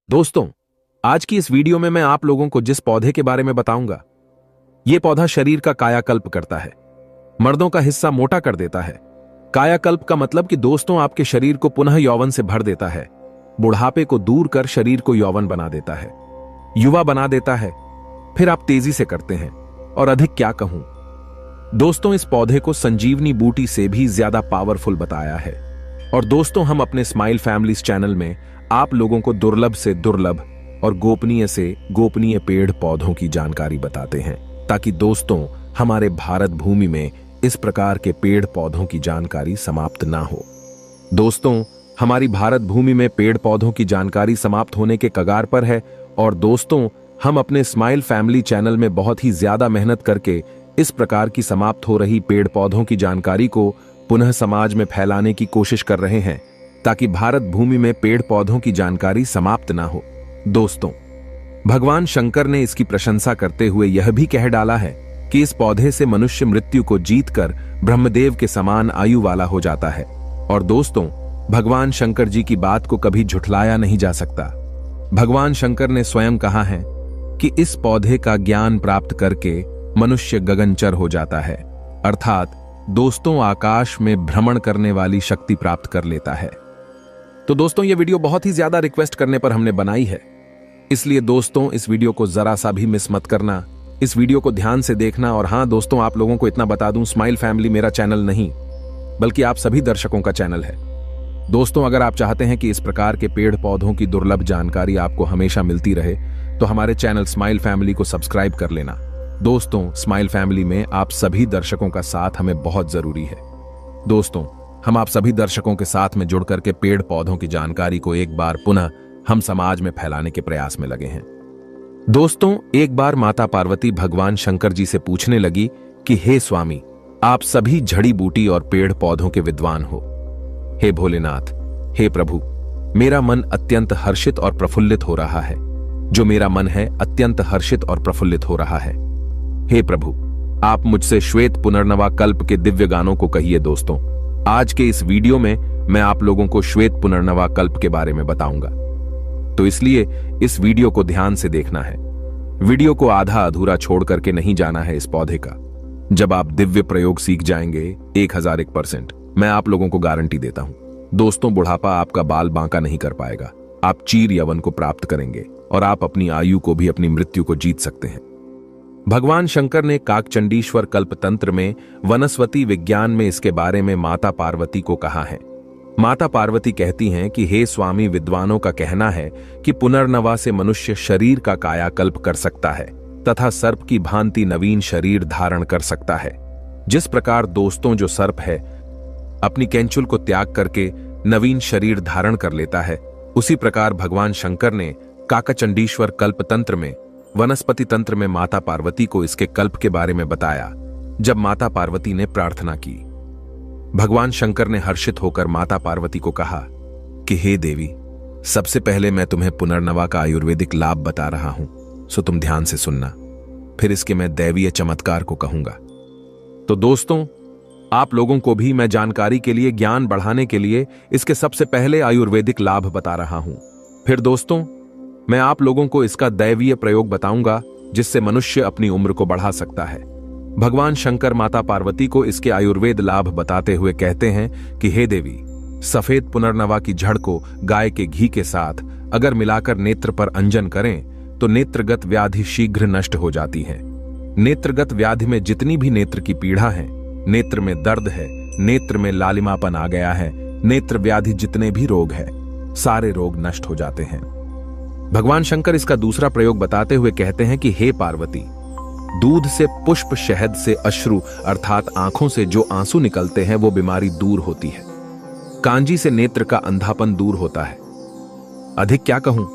दोस्तों, आज की इस वीडियो में मैं आप लोगों को जिस पौधे के बारे में बताऊंगा, यह पौधा शरीर का कायाकल्प करता है, मर्दों का हिस्सा मोटा कर देता है। कायाकल्प का मतलब कि दोस्तों आपके शरीर को पुनः यौवन से भर देता है, बुढ़ापे को दूर कर शरीर को यौवन बना देता है, युवा बना देता है, फिर आप तेजी से करते हैं। और अधिक क्या कहूं दोस्तों, इस पौधे को संजीवनी बूटी से भी ज्यादा पावरफुल बताया है। और दोस्तों, हम अपने स्माइल फैमिलीज चैनल में आप लोगों को दुर्लभ से दुर्लभ और गोपनीय से गोपनीय पेड़ पौधों की जानकारी बताते हैं, ताकि दोस्तों हमारे भारत भूमि में इस प्रकार के पेड़ पौधों की जानकारी समाप्त ना हो। दोस्तों, हमारी भारत भूमि में पेड़ पौधों की जानकारी समाप्त होने के कगार पर है। और दोस्तों, हम अपने स्माइल फैमिली चैनल में बहुत ही ज्यादा मेहनत करके इस प्रकार की समाप्त हो रही पेड़ पौधों की जानकारी को पुनः समाज में फैलाने की कोशिश कर रहे हैं, ताकि भारत भूमि में पेड़ पौधों की जानकारी समाप्त ना हो। दोस्तों, भगवान शंकर ने इसकी प्रशंसा करते हुए यह भी कह डाला है कि इस पौधे से मनुष्य मृत्यु को जीतकर ब्रह्मदेव के समान आयु वाला हो जाता है। और दोस्तों, भगवान शंकर जी की बात को कभी झुठलाया नहीं जा सकता। भगवान शंकर ने स्वयं कहा है कि इस पौधे का ज्ञान प्राप्त करके मनुष्य गगनचर हो जाता है, अर्थात दोस्तों आकाश में भ्रमण करने वाली शक्ति प्राप्त कर लेता है। तो दोस्तों, यह वीडियो बहुत ही ज्यादा रिक्वेस्ट करने पर हमने बनाई है, इसलिए दोस्तों इस वीडियो को जरा सा भी मिस मत करना, इस वीडियो को ध्यान से देखना। और हां दोस्तों, आप लोगों को इतना बता दूं, स्माइल फैमिली मेरा चैनल नहीं बल्कि आप सभी दर्शकों का चैनल है। दोस्तों, अगर आप चाहते हैं कि इस प्रकार के पेड़ पौधों की दुर्लभ जानकारी आपको हमेशा मिलती रहे, तो हमारे चैनल स्माइल फैमिली को सब्सक्राइब कर लेना। दोस्तों, स्माइल फैमिली में आप सभी दर्शकों का साथ हमें बहुत जरूरी है। दोस्तों, हम आप सभी दर्शकों के साथ में जुड़ करके पेड़ पौधों की जानकारी को एक बार पुनः हम समाज में फैलाने के प्रयास में लगे हैं। दोस्तों, एक बार माता पार्वती भगवान शंकर जी से पूछने लगी कि हे स्वामी, आप सभी जड़ी बूटी और पेड़ पौधों के विद्वान हो। हे भोलेनाथ, हे प्रभु, मेरा मन अत्यंत हर्षित और प्रफुल्लित हो रहा है। जो मेरा मन है अत्यंत हर्षित और प्रफुल्लित हो रहा है। हे प्रभु, आप मुझसे श्वेत पुनर्नवा कल्प के दिव्य गानों को कहिए। दोस्तों, आज के इस वीडियो में मैं आप लोगों को श्वेत पुनर्नवा कल्प के बारे में बताऊंगा, तो इसलिए इस वीडियो को ध्यान से देखना है। वीडियो को आधा अधूरा छोड़ करके नहीं जाना है इस पौधे का। जब आप दिव्य प्रयोग सीख जाएंगे 1001%, मैं आप लोगों को गारंटी देता हूं दोस्तों, बुढ़ापा आपका बाल बांका नहीं कर पाएगा। आप चीर यवन को प्राप्त करेंगे और आप अपनी आयु को भी, अपनी मृत्यु को जीत सकते हैं। भगवान शंकर ने काकचंडीश्वर कल्प तंत्र में वनस्पति विज्ञान में इसके बारे में माता पार्वती को कहा है। माता पार्वती कहती हैं कि हे स्वामी, विद्वानों का कहना है कि पुनर्नवा से मनुष्य शरीर का कायाकल्प कर सकता है तथा सर्प की भांति नवीन शरीर धारण कर सकता है। जिस प्रकार दोस्तों जो सर्प है अपनी कैंचुल को त्याग करके नवीन शरीर धारण कर लेता है, उसी प्रकार भगवान शंकर ने काकचंडीश्वर कल्प तंत्र में, वनस्पति तंत्र में माता पार्वती को इसके कल्प के बारे में बताया। जब माता पार्वती ने प्रार्थना की, भगवान शंकर ने हर्षित होकर माता पार्वती को कहा कि हे देवी, सबसे पहले मैं तुम्हें पुनर्नवा का आयुर्वेदिक लाभ बता रहा हूं, सो तुम ध्यान से सुनना, फिर इसके मैं दैवीय चमत्कार को कहूंगा। तो दोस्तों, आप लोगों को भी मैं जानकारी के लिए, ज्ञान बढ़ाने के लिए इसके सबसे पहले आयुर्वेदिक लाभ बता रहा हूं। फिर दोस्तों, मैं आप लोगों को इसका दैवीय प्रयोग बताऊंगा, जिससे मनुष्य अपनी उम्र को बढ़ा सकता है। भगवान शंकर माता पार्वती को इसके आयुर्वेद लाभ बताते हुए कहते हैं कि हे देवी, सफेद पुनर्नवा की जड़ को गाय के घी के साथ अगर मिलाकर नेत्र पर अंजन करें तो नेत्रगत व्याधि शीघ्र नष्ट हो जाती है। नेत्रगत व्याधि में जितनी भी नेत्र की पीड़ा है, नेत्र में दर्द है, नेत्र में लालिमापन आ गया है, नेत्र व्याधि जितने भी रोग है, सारे रोग नष्ट हो जाते हैं। भगवान शंकर इसका दूसरा प्रयोग बताते हुए कहते हैं कि हे पार्वती, दूध से पुष्प, शहद से अश्रु अर्थात आंखों से जो आंसू निकलते हैं वो बीमारी दूर होती है। कांजी से नेत्र का अंधापन दूर होता है। अधिक क्या कहूं,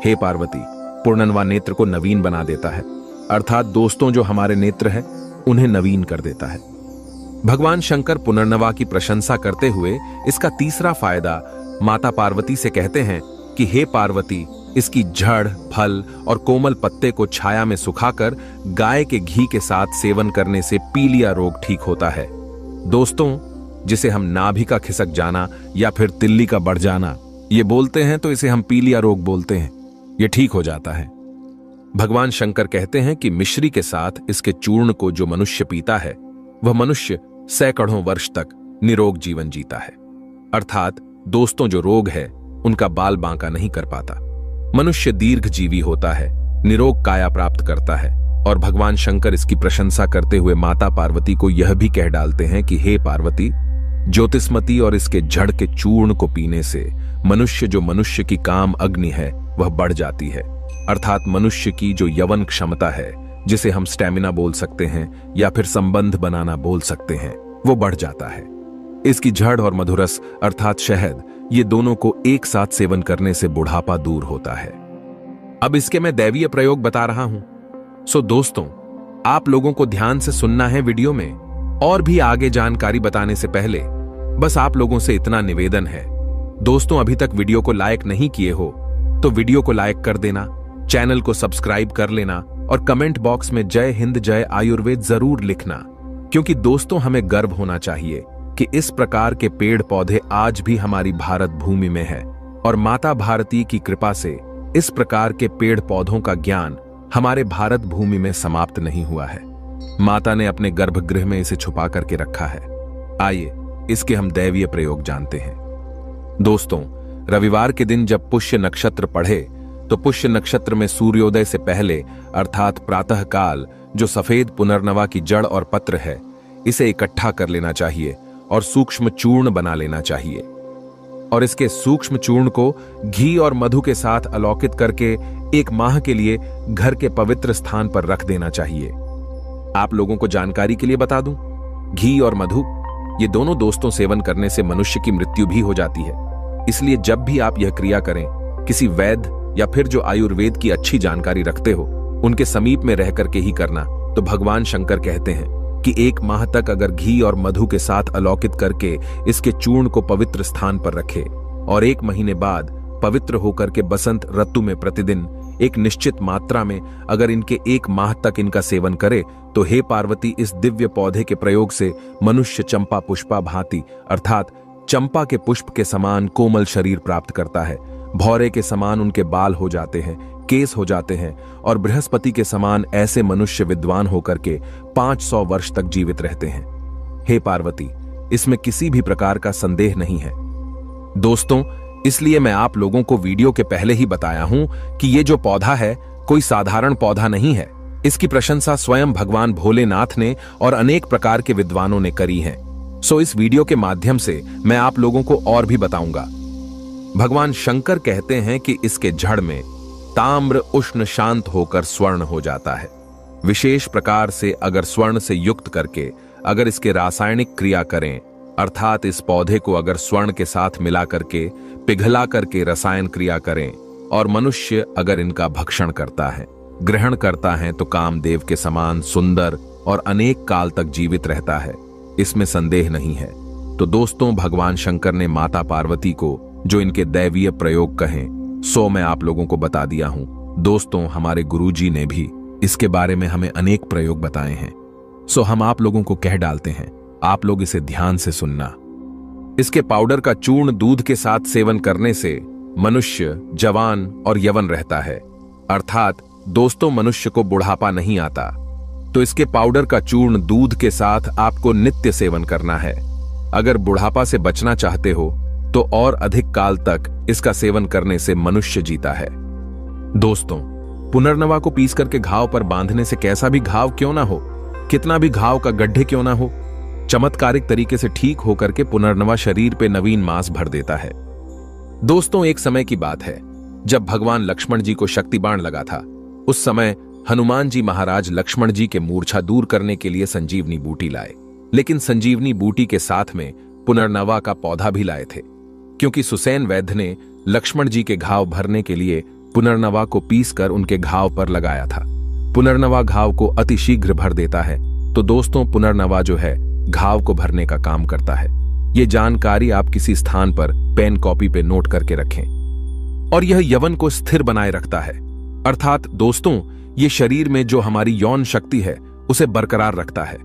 हे पार्वती, पुनर्नवा नेत्र को नवीन बना देता है, अर्थात दोस्तों जो हमारे नेत्र है उन्हें नवीन कर देता है। भगवान शंकर पुनर्नवा की प्रशंसा करते हुए इसका तीसरा फायदा माता पार्वती से कहते हैं कि हे पार्वती, इसकी जड़, फल और कोमल पत्ते को छाया में सुखाकर गाय के घी के साथ सेवन करने से पीलिया रोग ठीक होता है। दोस्तों, जिसे हम नाभि का खिसक जाना या फिर तिल्ली का बढ़ जाना ये बोलते हैं तो इसे हम पीलिया रोग बोलते हैं, ये ठीक हो जाता है। भगवान शंकर कहते हैं कि मिश्री के साथ इसके चूर्ण को जो मनुष्य पीता है वह मनुष्य सैकड़ों वर्ष तक निरोग जीवन जीता है। अर्थात दोस्तों, जो रोग है उनका बाल बांका नहीं कर पाता, मनुष्य दीर्घ जीवी होता है, निरोग काया प्राप्त करता है। और भगवान शंकर इसकी प्रशंसा करते हुए माता पार्वती को यह भी कह डालते हैं कि हे पार्वती, ज्योतिष्मती और इसके जड़ के चूर्ण को पीने से मनुष्य, जो मनुष्य की काम अग्नि है, वह बढ़ जाती है। अर्थात मनुष्य की जो यवन क्षमता है, जिसे हम स्टैमिना बोल सकते हैं या फिर संबंध बनाना बोल सकते हैं, वो बढ़ जाता है। इसकी जड़ और मधुरस अर्थात शहद, ये दोनों को एक साथ सेवन करने से बुढ़ापा दूर होता है। अब इसके मैं दैवीय प्रयोग बता रहा हूं। सो दोस्तों, आप लोगों को ध्यान से सुनना है वीडियो में। और भी आगे जानकारी बताने से पहले बस आप लोगों से इतना निवेदन है, दोस्तों, अभी तक वीडियो को लाइक नहीं किए हो तो वीडियो को लाइक कर देना, चैनल को सब्सक्राइब कर लेना और कमेंट बॉक्स में जय हिंद जय आयुर्वेद जरूर लिखना। क्योंकि दोस्तों, हमें गर्व होना चाहिए कि इस प्रकार के पेड़ पौधे आज भी हमारी भारत भूमि में है और माता भारती की कृपा से इस प्रकार के पेड़ पौधों का ज्ञान हमारे भारत भूमि में समाप्त नहीं हुआ है। माता ने अपने गर्भगृह में इसे छुपा करके रखा है। आइए इसके हम दैवीय प्रयोग जानते हैं। दोस्तों, रविवार के दिन जब पुष्य नक्षत्र पढ़े तो पुष्य नक्षत्र में सूर्योदय से पहले अर्थात प्रातः काल जो सफेद पुनर्नवा की जड़ और पत्र है, इसे इकट्ठा कर लेना चाहिए और सूक्ष्म चूर्ण बना लेना चाहिए। और इसके सूक्ष्म चूर्ण को घी और मधु के साथ अलौकित करके 1 माह के लिए घर के पवित्र स्थान पर रख देना चाहिए। आप लोगों को जानकारी के लिए बता दूं, घी और मधु ये दोनों दोस्तों सेवन करने से मनुष्य की मृत्यु भी हो जाती है। इसलिए जब भी आप यह क्रिया करें, किसी वैद्य या फिर जो आयुर्वेद की अच्छी जानकारी रखते हो, उनके समीप में रह करके ही करना। तो भगवान शंकर कहते हैं कि 1 माह तक अगर घी और मधु के साथ अलौकित करके इसके चूर्ण को पवित्र स्थान पर रखे और 1 महीने बाद पवित्र होकर के बसंत ऋतु में प्रतिदिन एक निश्चित मात्रा में अगर इनके 1 माह तक इनका सेवन करे, तो हे पार्वती, इस दिव्य पौधे के प्रयोग से मनुष्य चंपा पुष्पा भांति अर्थात चंपा के पुष्प के समान कोमल शरीर प्राप्त करता है, भौरे के समान उनके बाल हो जाते हैं, केस हो जाते हैं और बृहस्पति के समान ऐसे मनुष्य विद्वान होकर के 500 वर्ष तक जीवित रहते हैं। हे पार्वती, इसमें किसी भी प्रकार का संदेह नहीं है। दोस्तों, इसलिए मैं आप लोगों को वीडियो के पहले ही बताया हूं कि ये जो पौधा है कोई साधारण पौधा नहीं है। इसकी प्रशंसा स्वयं भगवान भोलेनाथ ने और अनेक प्रकार के विद्वानों ने करी है। सो इस वीडियो के माध्यम से मैं आप लोगों को और भी बताऊंगा। भगवान शंकर कहते हैं कि इसके जड़ में ताम्र उष्ण शांत होकर स्वर्ण हो जाता है। विशेष प्रकार से अगर स्वर्ण से युक्त करके अगर इसके रासायनिक क्रिया करें, अर्थात इस पौधे को अगर स्वर्ण के साथ मिला करके पिघला करके रसायन क्रिया करें और मनुष्य अगर इनका भक्षण करता है, ग्रहण करता है, तो कामदेव के समान सुंदर और अनेक काल तक जीवित रहता है। इसमें संदेह नहीं है। तो दोस्तों, भगवान शंकर ने माता पार्वती को जो इनके दैवीय प्रयोग कहें, सो मैं आप लोगों को बता दिया हूं। दोस्तों, हमारे गुरुजी ने भी इसके बारे में हमें अनेक प्रयोग बताए हैं। सो हम आप लोगों को कह डालते हैं, आप लोग इसे ध्यान से सुनना। इसके पाउडर का चूर्ण दूध के साथ सेवन करने से मनुष्य जवान और यवन रहता है। अर्थात दोस्तों, मनुष्य को बुढ़ापा नहीं आता। तो इसके पाउडर का चूर्ण दूध के साथ आपको नित्य सेवन करना है। अगर बुढ़ापा से बचना चाहते हो तो और अधिक काल तक इसका सेवन करने से मनुष्य जीता है। दोस्तों, पुनर्नवा को पीस करके घाव पर बांधने से कैसा भी घाव क्यों ना हो, कितना भी घाव का गड्ढे क्यों ना हो, चमत्कारिक तरीके से ठीक होकर के पुनर्नवा शरीर पे नवीन मांस भर देता है। दोस्तों, एक समय की बात है जब भगवान लक्ष्मण जी को शक्ति बाण लगा था। उस समय हनुमान जी महाराज लक्ष्मण जी के मूर्छा दूर करने के लिए संजीवनी बूटी लाए, लेकिन संजीवनी बूटी के साथ में पुनर्नवा का पौधा भी लाए थे, क्योंकि सुसैन वैद्य ने लक्ष्मण जी के घाव भरने के लिए पुनर्नवा को पीसकर उनके घाव पर लगाया था। पुनर्नवा घाव को अति शीघ्र भर देता है। तो दोस्तों, पुनर्नवा जो है घाव को भरने का काम करता है। ये जानकारी आप किसी स्थान पर पेन कॉपी पे नोट करके रखें। और यह यवन को स्थिर बनाए रखता है। अर्थात दोस्तों, ये शरीर में जो हमारी यौन शक्ति है उसे बरकरार रखता है।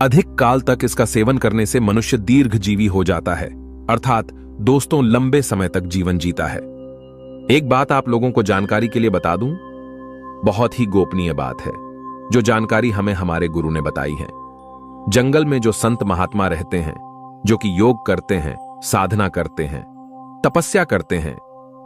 अधिक काल तक इसका सेवन करने से मनुष्य दीर्घ जीवी हो जाता है। अर्थात दोस्तों लंबे समय तक जीवन जीता है। एक बात आप लोगों को जानकारी के लिए बता दूं, बहुत ही गोपनीय बात है, जो जानकारी हमें हमारे गुरु ने बताई है। जंगल में जो संत महात्मा रहते हैं, जो कि योग करते हैं, साधना करते हैं, तपस्या करते हैं,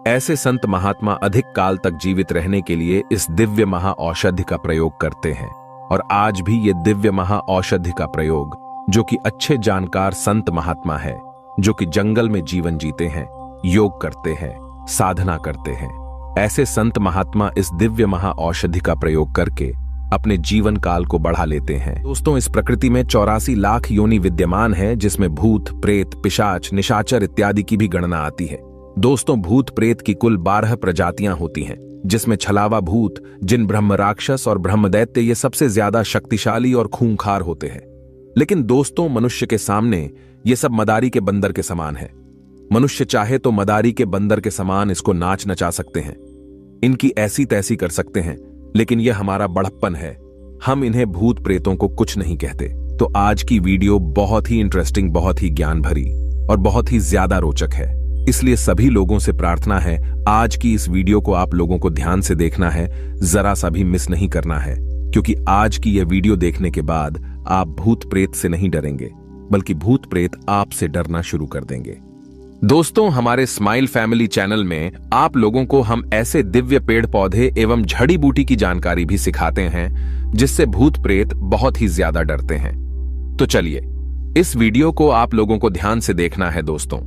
ऐसे संत महात्मा अधिक काल तक जीवित रहने के लिए इस दिव्य महाऔषधि का प्रयोग करते हैं। और आज भी ये दिव्य महाऔषधि का प्रयोग, जो कि अच्छे जानकार संत महात्मा है, जो कि जंगल में जीवन जीते हैं, योग करते हैं, साधना करते हैं, ऐसे संत महात्मा इस दिव्य महाऔषधि का प्रयोग करके अपने जीवन काल को बढ़ा लेते हैं। दोस्तों इस प्रकृति में 84 लाख योनि विद्यमान है, जिसमें भूत, प्रेत, पिशाच, निशाचर इत्यादि की भी गणना आती है। दोस्तों भूत प्रेत की कुल 12 प्रजातियां होती हैं, जिसमें छलावा भूत, जिन, ब्रह्म राक्षस और ब्रह्म दैत्य ये सबसे ज्यादा शक्तिशाली और खूंखार होते हैं। लेकिन दोस्तों मनुष्य के सामने ये सब मदारी के बंदर के समान है। मनुष्य चाहे तो मदारी के बंदर के समान इसको नाच नचा सकते हैं, इनकी ऐसी तैसी कर सकते हैं, लेकिन यह हमारा बड़प्पन है। हम इन्हें भूत प्रेतों को कुछ नहीं कहते। तो आज की वीडियो बहुत ही इंटरेस्टिंग, बहुत ही ज्ञान भरी और बहुत ही ज्यादा रोचक है। इसलिए सभी लोगों से प्रार्थना है, आज की इस वीडियो को आप लोगों को ध्यान से देखना है, जरा सा भी मिस नहीं करना है, क्योंकि आज की यह वीडियो देखने के बाद आप भूत प्रेत से नहीं डरेंगे, बल्कि भूत प्रेत आपसे डरना शुरू कर देंगे। दोस्तों हमारे स्माइल फैमिली चैनल में आप लोगों को हम ऐसे दिव्य पेड़ पौधे एवं जड़ी बूटी की जानकारी भी सिखाते हैं, जिससे भूत प्रेत बहुत ही ज्यादा डरते हैं। तो चलिए इस वीडियो को आप लोगों को ध्यान से देखना है। दोस्तों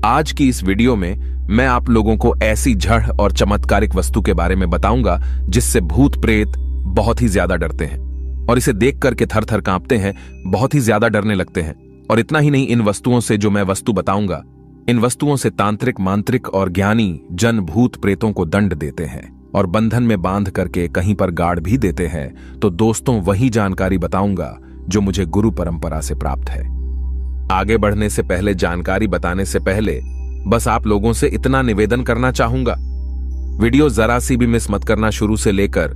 आज की इस वीडियो में मैं आप लोगों को ऐसी जड़ और चमत्कारिक वस्तु के बारे में बताऊंगा, जिससे भूत प्रेत बहुत ही ज्यादा डरते हैं और इसे देख करके थर थर कांपते हैं, बहुत ही ज्यादा डरने लगते हैं। और इतना ही नहीं, इन वस्तुओं से, जो मैं वस्तु बताऊंगा, इन वस्तुओं से तांत्रिक, मांत्रिक और ज्ञानी जन भूत प्रेतों को दंड देते हैं और बंधन में बांध करके कहीं पर गाड़ भी देते हैं। तो दोस्तों वही जानकारी बताऊंगा जो मुझे गुरु परंपरा से प्राप्त है। आगे बढ़ने से पहले, जानकारी बताने से पहले बस आप लोगों से इतना निवेदन करना चाहूंगा, वीडियो जरा सी भी मिस मत करना, शुरू से लेकर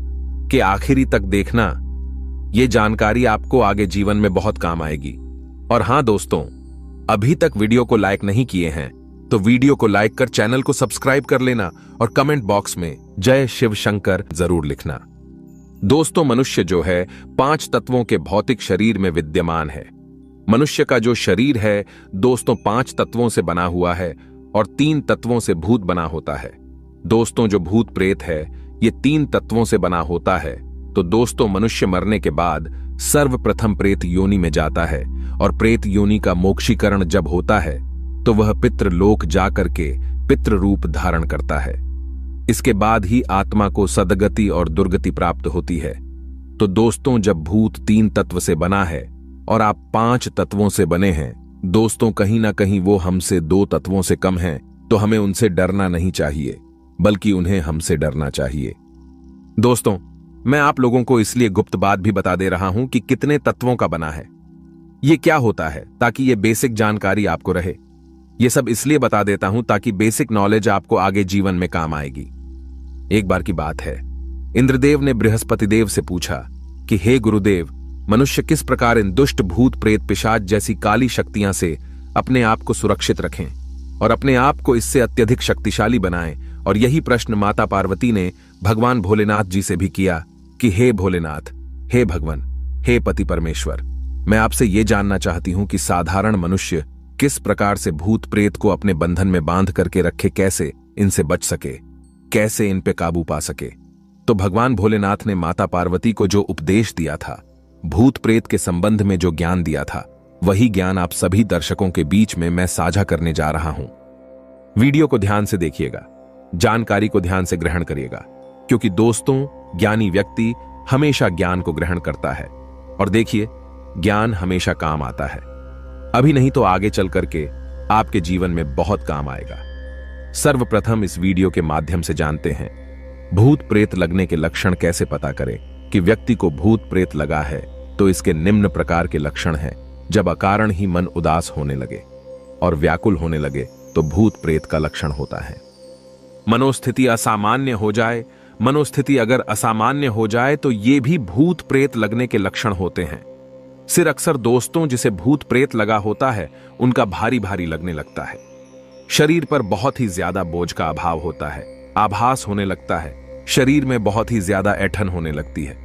के आखिरी तक देखना। यह जानकारी आपको आगे जीवन में बहुत काम आएगी। और हां दोस्तों, अभी तक वीडियो को लाइक नहीं किए हैं तो वीडियो को लाइक कर चैनल को सब्सक्राइब कर लेना और कमेंट बॉक्स में जय शिव शंकर जरूर लिखना। दोस्तों मनुष्य जो है 5 तत्वों के भौतिक शरीर में विद्यमान है। मनुष्य का जो शरीर है दोस्तों 5 तत्वों से बना हुआ है और 3 तत्वों से भूत बना होता है। दोस्तों जो भूत प्रेत है ये 3 तत्वों से बना होता है। तो दोस्तों मनुष्य मरने के बाद सर्वप्रथम प्रेत योनि में जाता है और प्रेत योनि का मोक्षीकरण जब होता है तो वह पितृलोक जाकर के पितृ रूप धारण करता है। इसके बाद ही आत्मा को सदगति और दुर्गति प्राप्त होती है। तो दोस्तों जब भूत 3 तत्व से बना है और आप 5 तत्वों से बने हैं, दोस्तों कहीं ना कहीं वो हमसे 2 तत्वों से कम हैं, तो हमें उनसे डरना नहीं चाहिए, बल्कि उन्हें हमसे डरना चाहिए। दोस्तों मैं आप लोगों को इसलिए गुप्त बात भी बता दे रहा हूं कि कितने तत्वों का बना है, ये क्या होता है, ताकि ये बेसिक जानकारी आपको रहे। ये सब इसलिए बता देता हूं ताकि बेसिक नॉलेज आपको आगे जीवन में काम आएगी। एक बार की बात है, इंद्रदेव ने बृहस्पति देव से पूछा कि हे गुरुदेव, मनुष्य किस प्रकार इन दुष्ट भूत प्रेत पिशाच जैसी काली शक्तियां से अपने आप को सुरक्षित रखें और अपने आप को इससे अत्यधिक शक्तिशाली बनाएं। और यही प्रश्न माता पार्वती ने भगवान भोलेनाथ जी से भी किया कि हे भोलेनाथ, हे भगवान, हे पति परमेश्वर, मैं आपसे यह जानना चाहती हूं कि साधारण मनुष्य किस प्रकार से भूत प्रेत को अपने बंधन में बांध करके रखे, कैसे इनसे बच सके, कैसे इन पे काबू पा सके। तो भगवान भोलेनाथ ने माता पार्वती को जो उपदेश दिया था, भूत प्रेत के संबंध में जो ज्ञान दिया था, वही ज्ञान आप सभी दर्शकों के बीच में मैं साझा करने जा रहा हूं। वीडियो को ध्यान से देखिएगा, जानकारी को ध्यान से ग्रहण करिएगा, क्योंकि दोस्तों ज्ञानी व्यक्ति हमेशा ज्ञान को ग्रहण करता है। और देखिए, ज्ञान हमेशा काम आता है, अभी नहीं तो आगे चल करके आपके जीवन में बहुत काम आएगा। सर्वप्रथम इस वीडियो के माध्यम से जानते हैं भूत प्रेत लगने के लक्षण कैसे पता करें कि व्यक्ति को भूत प्रेत लगा है। तो इसके निम्न प्रकार के लक्षण हैं। जब अकारण ही मन उदास होने लगे और व्याकुल होने लगे तो भूत प्रेत का लक्षण होता है। मनोस्थिति असामान्य हो जाए, मनोस्थिति अगर असामान्य हो जाए तो ये भी भूत प्रेत लगने के लक्षण होते हैं। सिर अक्सर दोस्तों जिसे भूत प्रेत लगा होता है उनका भारी भारी लगने लगता है। शरीर पर बहुत ही ज्यादा बोझ का अभाव होता है, आभास होने लगता है, शरीर में बहुत ही ज्यादा ऐंठन होने लगती है,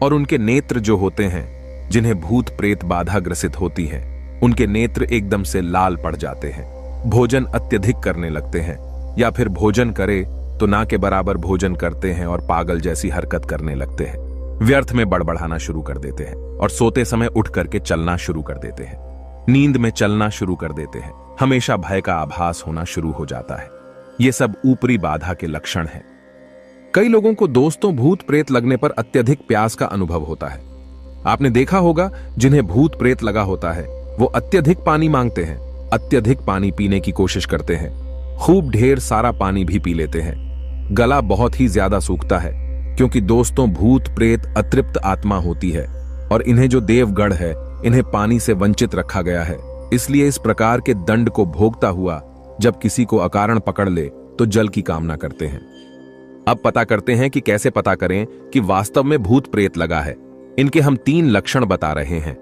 और उनके नेत्र जो होते हैं, जिन्हें भूत प्रेत बाधा ग्रसित होती है, उनके नेत्र एकदम से लाल पड़ जाते हैं, भोजन अत्यधिक करने लगते हैं, या फिर भोजन करे तो ना के बराबर भोजन करते हैं और पागल जैसी हरकत करने लगते हैं, व्यर्थ में बड़बड़ाना शुरू कर देते हैं और सोते समय उठ करके चलना शुरू कर देते हैं, नींद में चलना शुरू कर देते हैं, हमेशा भय का आभास होना शुरू हो जाता है। ये सब ऊपरी बाधा के लक्षण हैं। कई लोगों को दोस्तों भूत प्रेत लगने पर अत्यधिक प्यास का अनुभव होता है। आपने देखा होगा जिन्हें भूत प्रेत लगा होता है वो अत्यधिक पानी मांगते हैं, अत्यधिक पानी पीने की कोशिश करते हैं, खूब ढेर सारा पानी भी पी लेते हैं। गला बहुत ही ज्यादा सूखता है, क्योंकि दोस्तों भूत प्रेत अतृप्त आत्मा होती है और इन्हें जो देवगढ़ है, इन्हें पानी से वंचित रखा गया है। इसलिए इस प्रकार के दंड को भोगता हुआ जब किसी को अकारण पकड़ ले तो जल की कामना करते हैं। अब पता करते हैं कि कैसे पता करें कि वास्तव में भूत प्रेत लगा है। इनके हम 3 लक्षण बता रहे हैं।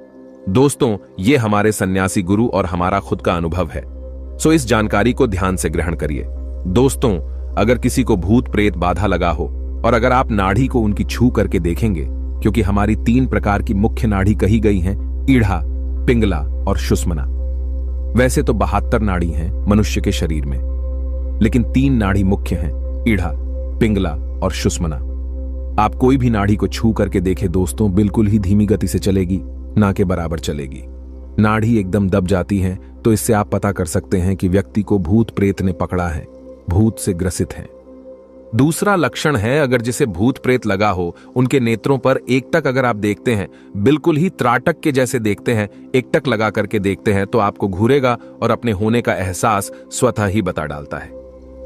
दोस्तों, ये हमारे सन्यासी गुरु और हमारा खुद का अनुभव है, सो इस जानकारी को ध्यान से ग्रहण करिए। दोस्तों, अगर किसी को भूत प्रेत बाधा लगा हो और अगर आप नाड़ी को उनकी छू करके देखेंगे, क्योंकि हमारी 3 प्रकार की मुख्य नाड़ी कही गई हैं, ईढ़ा, पिंगला और सुषुम्ना। वैसे तो 72 नाड़ी हैं मनुष्य के शरीर में, लेकिन 3 नाड़ी मुख्य हैं, ईढ़ा, पिंगला और सुषुम्ना। आप कोई भी नाड़ी को छू करके देखें दोस्तों, बिल्कुल ही धीमी गति से चलेगी, ना के बराबर चलेगी। नाड़ी एकदम दब जाती है, तो इससे आप पता कर सकते हैं कि व्यक्ति को भूत प्रेत ने पकड़ा है, भूत से ग्रसित है। दूसरा लक्षण है, अगर जिसे भूत प्रेत लगा हो, उनके नेत्रों पर एकटक अगर आप देखते हैं, बिल्कुल ही त्राटक के जैसे देखते हैं, एकटक लगा करके देखते हैं, तो आपको घूरेगा और अपने होने का एहसास स्वतः ही बता डालता है।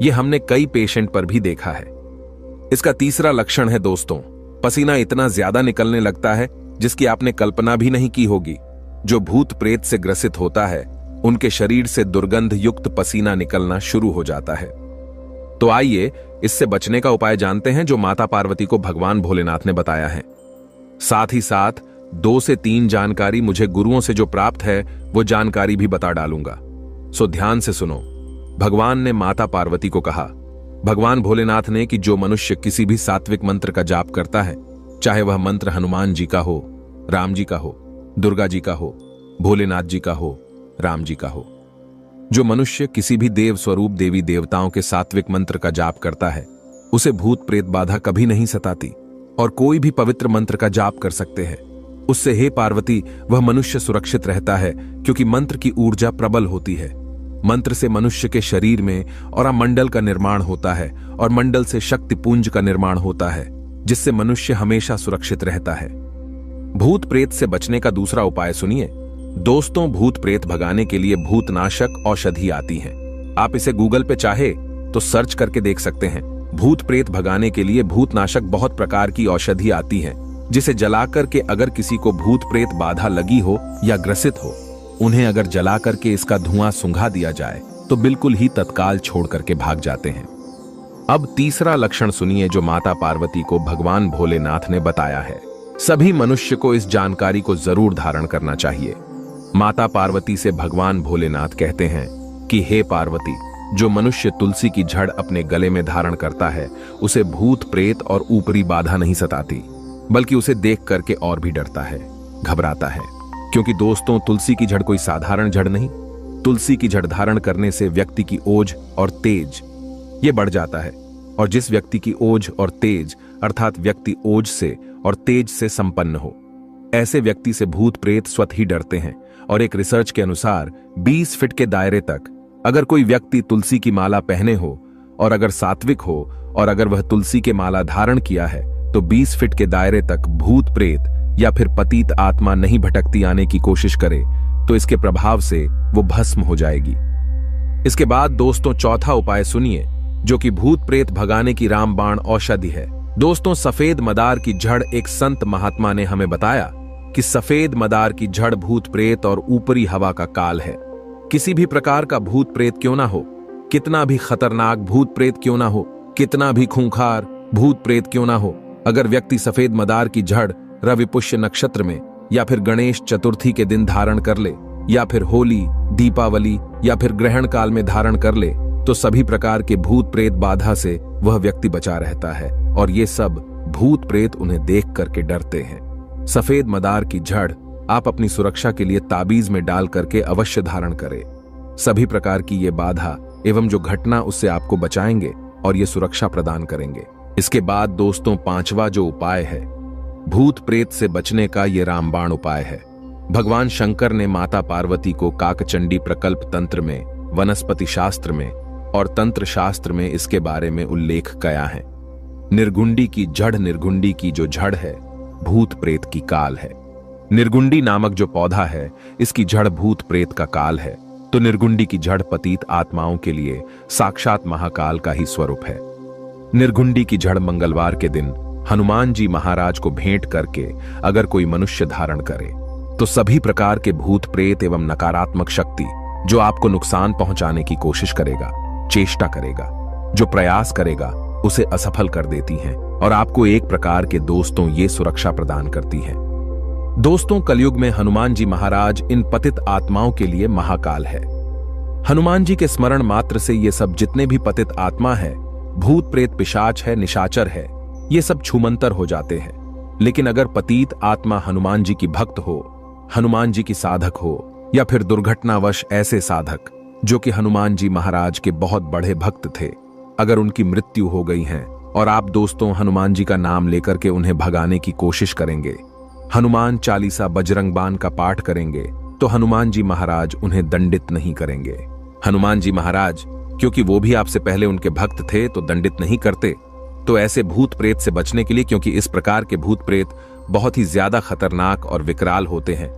यह हमने कई पेशेंट पर भी देखा है। इसका तीसरा लक्षण है दोस्तों, पसीना इतना ज्यादा निकलने लगता है जिसकी आपने कल्पना भी नहीं की होगी। जो भूत प्रेत से ग्रसित होता है, उनके शरीर से दुर्गंध युक्त पसीना निकलना शुरू हो जाता है। तो आइए इससे बचने का उपाय जानते हैं, जो माता पार्वती को भगवान भोलेनाथ ने बताया है। साथ ही साथ 2 से 3 जानकारी मुझे गुरुओं से जो प्राप्त है, वो जानकारी भी बता डालूंगा। सो ध्यान से सुनो। भगवान ने माता पार्वती को कहा, भगवान भोलेनाथ ने, कि जो मनुष्य किसी भी सात्विक मंत्र का जाप करता है, चाहे वह मंत्र हनुमान जी का हो, राम जी का हो, दुर्गा जी का हो, भोलेनाथ जी का हो, राम जी का हो, जो मनुष्य किसी भी देव स्वरूप देवी देवताओं के सात्विक मंत्र का जाप करता है, उसे भूत प्रेत बाधा कभी नहीं सताती। और कोई भी पवित्र मंत्र का जाप कर सकते हैं। उससे हे पार्वती, वह मनुष्य सुरक्षित रहता है, क्योंकि मंत्र की ऊर्जा प्रबल होती है। मंत्र से मनुष्य के शरीर में और मंडल का निर्माण होता है, और मंडल से शक्ति पुंज का निर्माण होता है, जिससे मनुष्य हमेशा सुरक्षित रहता है। भूत प्रेत से बचने का दूसरा उपाय सुनिए दोस्तों। भूत प्रेत भगाने के लिए भूतनाशक औषधि आती है। आप इसे गूगल पे चाहे तो सर्च करके देख सकते हैं। भूत प्रेत भगाने के लिए भूतनाशक बहुत प्रकार की औषधि आती है, जिसे जलाकर के अगर किसी को भूत प्रेत बाधा लगी हो या ग्रसित हो, उन्हें अगर जला करके इसका धुआं सुंघा दिया जाए तो बिल्कुल ही तत्काल छोड़ करके भाग जाते हैं। अब तीसरा लक्षण सुनिए, जो माता पार्वती को भगवान भोलेनाथ ने बताया है। सभी मनुष्य को इस जानकारी को जरूर धारण करना चाहिए। माता पार्वती से भगवान भोलेनाथ कहते हैं कि हे पार्वती, जो मनुष्य तुलसी की जड़ अपने गले में धारण करता है, उसे भूत प्रेत और ऊपरी बाधा नहीं सताती, बल्कि उसे देख करके और भी डरता है, घबराता है। क्योंकि दोस्तों, तुलसी की जड़ कोई साधारण जड़ नहीं। तुलसी की जड़ धारण करने से व्यक्ति की ओज और तेज ये बढ़ जाता है, और जिस व्यक्ति की ओज और तेज, अर्थात व्यक्ति ओज से और तेज से संपन्न हो, ऐसे व्यक्ति से भूत प्रेत स्वतः ही डरते हैं। और एक रिसर्च के अनुसार 20 फीट के दायरे तक अगर कोई व्यक्ति तुलसी की माला पहने हो, और अगर सात्विक हो, और अगर वह तुलसी के माला धारण किया है, तो 20 फीट के दायरे तक भूत प्रेत या फिर पतित आत्मा नहीं भटकती आने की कोशिश करे, तो इसके प्रभाव से वो भस्म हो जाएगी। इसके बाद दोस्तों चौथा उपाय सुनिए, जो कि भूत प्रेत भगाने की रामबाण औषधि है। दोस्तों, सफेद मदार की जड़, एक संत महात्मा ने हमें बताया कि सफेद मदार की जड़ भूत प्रेत और ऊपरी हवा का काल है। किसी भी प्रकार का भूत प्रेत क्यों ना हो, कितना भी खतरनाक भूत प्रेत क्यों ना हो, कितना भी खूंखार भूत प्रेत क्यों ना हो, अगर व्यक्ति सफेद मदार की जड़ रवि पुष्य नक्षत्र में या फिर गणेश चतुर्थी के दिन धारण कर ले, या फिर होली, दीपावली या फिर ग्रहण काल में धारण कर ले तो सभी प्रकार के भूत प्रेत बाधा से वह व्यक्ति बचा रहता है और ये सब भूत प्रेत उन्हें देख करके डरते हैं। सफेद मदार की जड़ आप अपनी सुरक्षा के लिए ताबीज में डाल करके अवश्य धारण करें। सभी प्रकार की ये बाधा एवं जो घटना उससे आपको बचाएंगे और ये सुरक्षा प्रदान करेंगे। इसके बाद दोस्तों, पांचवा जो उपाय है भूत प्रेत से बचने का, ये रामबाण उपाय है। भगवान शंकर ने माता पार्वती को काकचंडी प्रकल्प तंत्र में, वनस्पति शास्त्र में और तंत्र शास्त्र में इसके बारे में उल्लेख किया है। निर्गुंडी की जड़, निर्गुंडी की जो जड़ है भूत प्रेत की काल है। निर्गुंडी नामक जो पौधा है इसकी जड़ भूत प्रेत का काल है, तो निर्गुंडी की जड़ पतित आत्माओं के लिए साक्षात महाकाल का ही स्वरूप है। निर्गुंडी की जड़ मंगलवार के दिन हनुमान जी महाराज को भेंट करके अगर कोई मनुष्य धारण करे तो सभी प्रकार के भूत प्रेत एवं नकारात्मक शक्ति जो आपको नुकसान पहुंचाने की कोशिश करेगा, चेष्टा करेगा, जो प्रयास करेगा उसे असफल कर देती हैं और आपको एक प्रकार के दोस्तों ये सुरक्षा प्रदान करती हैं। दोस्तों, कलयुग में हनुमान जी महाराज इन पतित आत्माओं के लिए महाकाल है। हनुमान जी के स्मरण मात्र से ये सब जितने भी पतित आत्मा है, भूत प्रेत पिशाच है, निशाचर है, ये सब छूमंतर हो जाते हैं। लेकिन अगर पतित आत्मा हनुमान जी की भक्त हो, हनुमान जी की साधक हो या फिर दुर्घटनावश ऐसे साधक जो कि हनुमान जी महाराज के बहुत बड़े भक्त थे, अगर उनकी मृत्यु हो गई है और आप दोस्तों हनुमान जी का नाम लेकर के उन्हें भगाने की कोशिश करेंगे, हनुमान चालीसा बजरंग बाण का पाठ करेंगे, तो हनुमान जी महाराज उन्हें दंडित नहीं करेंगे। हनुमान जी महाराज क्योंकि वो भी आपसे पहले उनके भक्त थे तो दंडित नहीं करते। तो ऐसे भूत प्रेत से बचने के लिए, क्योंकि इस प्रकार के भूत प्रेत बहुत ही ज्यादा खतरनाक और विकराल होते हैं,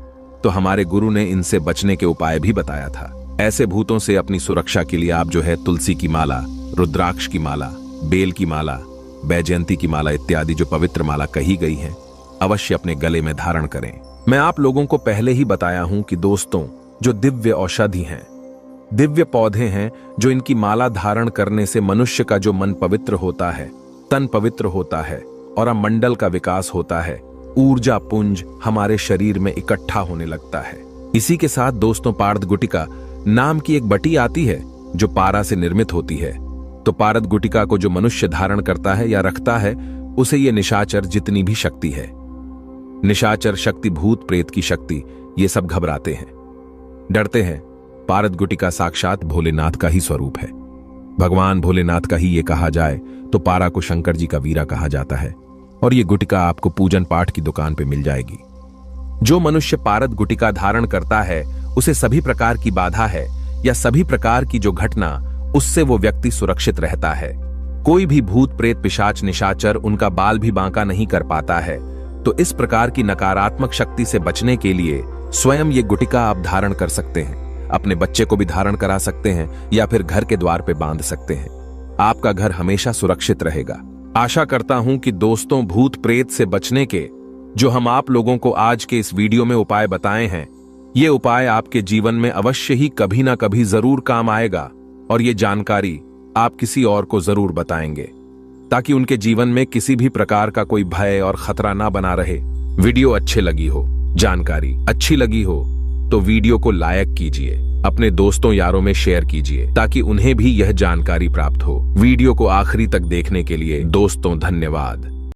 तो हमारे गुरु ने इनसे बचने के उपाय भी बताया था। ऐसे भूतों से अपनी सुरक्षा के लिए आप जो है तुलसी की माला, रुद्राक्ष की माला, बेल की माला, बैजयंती की माला इत्यादि जो पवित्र माला कही गई है अवश्य अपने गले में धारण करें। मैं आप लोगों को पहले ही बताया हूं कि दोस्तों, जो दिव्य औषधि हैं, दिव्य पौधे हैं, जो इनकी माला धारण करने से मनुष्य का जो मन पवित्र होता है, तन पवित्र होता है और मंडल का विकास होता है, ऊर्जा पुंज हमारे शरीर में इकट्ठा होने लगता है। इसी के साथ दोस्तों, पारद गुटिका नाम की एक बटी आती है जो पारा से निर्मित होती है। तो पारद गुटिका को जो मनुष्य धारण करता है या रखता है, उसे ये निशाचर जितनी भी शक्ति है, निशाचर शक्ति, भूत प्रेत की शक्ति, ये सब घबराते हैं, डरते हैं। पारद गुटिका साक्षात भोलेनाथ का ही स्वरूप है। भगवान भोलेनाथ का ही ये कहा जाए तो पारा को शंकर जी का वीरा कहा जाता है और ये गुटिका आपको पूजन पाठ की दुकान पे मिल जाएगी। जो मनुष्य पारद गुटिका धारण करता है उसे सभी प्रकार की बाधा है या सभी प्रकार की जो घटना, उससे वो व्यक्ति सुरक्षित रहता है। कोई भी भूत प्रेत पिशाच निशाचर उनका बाल भी बांका नहीं कर पाता है। तो इस प्रकार की नकारात्मक शक्ति से बचने के लिए स्वयं ये गुटिका आप धारण कर सकते हैं। अपने बच्चे को भी धारण करा सकते हैं या फिर घर के द्वार पे बांध सकते हैं। आपका घर हमेशा सुरक्षित रहेगा। आशा करता हूं कि दोस्तों, भूत प्रेत से बचने के जो हम आप लोगों को आज के इस वीडियो में उपाय बताए हैं, ये उपाय आपके जीवन में अवश्य ही कभी ना कभी जरूर काम आएगा और ये जानकारी आप किसी और को जरूर बताएंगे ताकि उनके जीवन में किसी भी प्रकार का कोई भय और खतरा ना बना रहे। वीडियो अच्छे लगी हो, जानकारी अच्छी लगी हो तो वीडियो को लाइक कीजिए, अपने दोस्तों यारों में शेयर कीजिए ताकि उन्हें भी यह जानकारी प्राप्त हो। वीडियो को आखिरी तक देखने के लिए दोस्तों धन्यवाद।